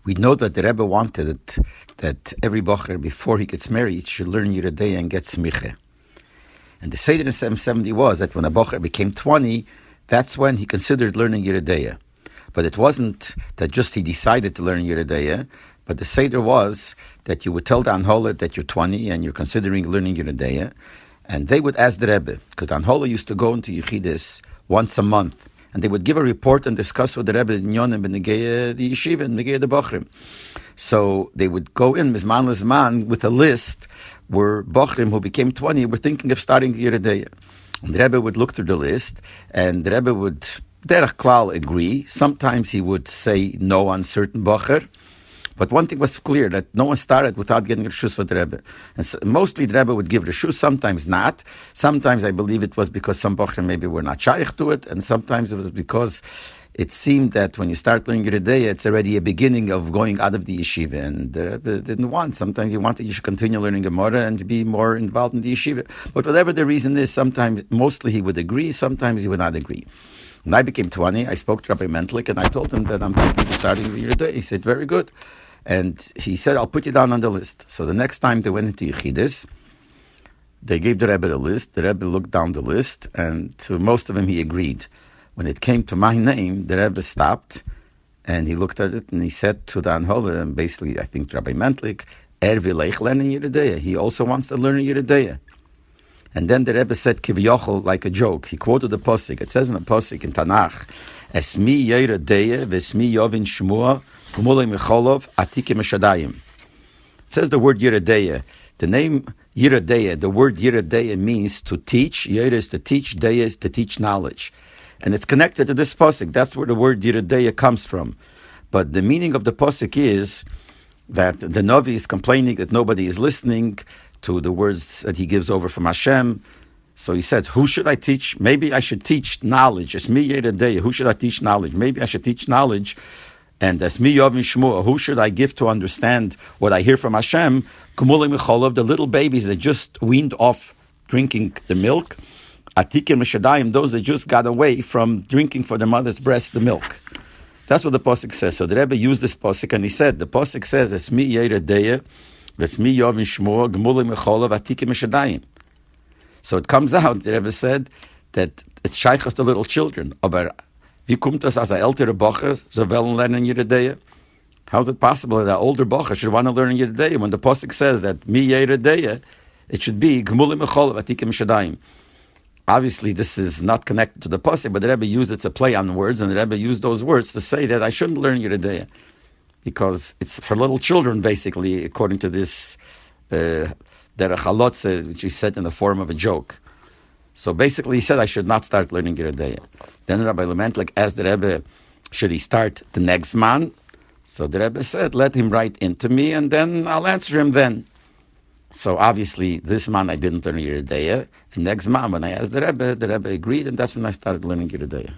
We know that the Rebbe wanted that every bocher, before he gets married, should learn Yoreh Dei'a and get smicha. And the Seder in 770 was that when a bocher became 20, that's when he considered learning Yoreh Dei'a. But it wasn't that just he decided to learn Yoreh Dei'a, but the Seder was that you would tell the Anhola that you're 20 and you're considering learning Yoreh Dei'a, and they would ask the Rebbe, because the Anhola used to go into Yechidus once a month, and they would give a report and discuss with the Rebbe the Nyonim and the yeshiva and the bochrim. So they would go in mizman lezman with a list where bochrim who became 20 were thinking of starting Yoreh Dei'a. And the Rebbe would look through the list, and the Rebbe would derech klal agree. Sometimes he would say no on certain bocher. But one thing was clear, that no one started without getting reshus for the Rebbe. And so, mostly the Rebbe would give reshus, sometimes not. Sometimes I believe it was because some bocher maybe were not shaykh to it, and sometimes it was because it seemed that when you start learning Yoreh Dei'a, it's already a beginning of going out of the yeshiva, and the Rebbe didn't want. Sometimes he wanted you should continue learning Gemara and to be more involved in the yeshiva. But whatever the reason is, sometimes, mostly he would agree, sometimes he would not agree. When I became 20, I spoke to Rabbi Mentlik, and I told him that I'm thinking of starting the Yoreh Dei'a. He said, very good. And he said, I'll put you down on the list. So the next time they went into Yechidus, they gave the Rebbe the list. The Rebbe looked down the list, and to most of them he agreed. When it came to my name, the Rebbe stopped, and he looked at it, and he said to the Anhola, and basically, I think to Rabbi Mentlik, will learn Yoreh Dei'a. He also wants to learn Yoreh Dei'a. And then the Rebbe said, Kivyochel, like a joke. He quoted the Posik. It says in the Posik in Tanakh, Esmi Yoreh Dei'a, Vesmi Yovin Shmua, it says the word Yoreh Dei'a. The name Yoreh Dei'a, the word Yoreh Dei'a means to teach. Yoreh is to teach, Dei'a is to teach knowledge. And it's connected to this posuk. That's where the word Yoreh Dei'a comes from. But the meaning of the posuk is that the Novi is complaining that nobody is listening to the words that he gives over from Hashem. So he says, who should I teach? Maybe I should teach knowledge. It's me Yoreh Dei'a. Who should I teach knowledge? Maybe I should teach knowledge. And as mi yovin shmua, who should I give to understand what I hear from Hashem? Kumulei mecholov, the little babies that just weaned off drinking the milk. Atikim meshadayim, those that just got away from drinking for their mother's breast the milk. That's what the posuk says. So the Rebbe used this posuk, and he said, the posuk says, "Es mi Yoreh Dei'a, ves mi yovin shmua, gemulei mecholov, atikim meshadayim." So it comes out, the Rebbe said, that it's shaychas to little children. Aber wie kommt das, als ein älterer Bocher so wollen lernen Yoreh Dei'a? How is it possible that an older Bocher should want to learn Yoreh Dei'a when the Pasuk says that mi Yoreh Dei'a, it should be Gmulim Echol Vatikim Shadayim. Obviously, this is not connected to the Pasuk, but the Rebbe used it to play on words, and the Rebbe used those words to say that I shouldn't learn Yoreh Dei'a, because it's for little children, basically, according to this Derech Halotze, which he said in the form of a joke. So basically, he said I should not start learning Yoreh Dei'a. Then Rabbi Leibel Schapiro asked the Rebbe, should he start the next man? So the Rebbe said, let him write into me, and then I'll answer him then. So obviously, this man I didn't learn Yoreh Dei'a, and next man, when I asked the Rebbe agreed, and that's when I started learning Yoreh Dei'a.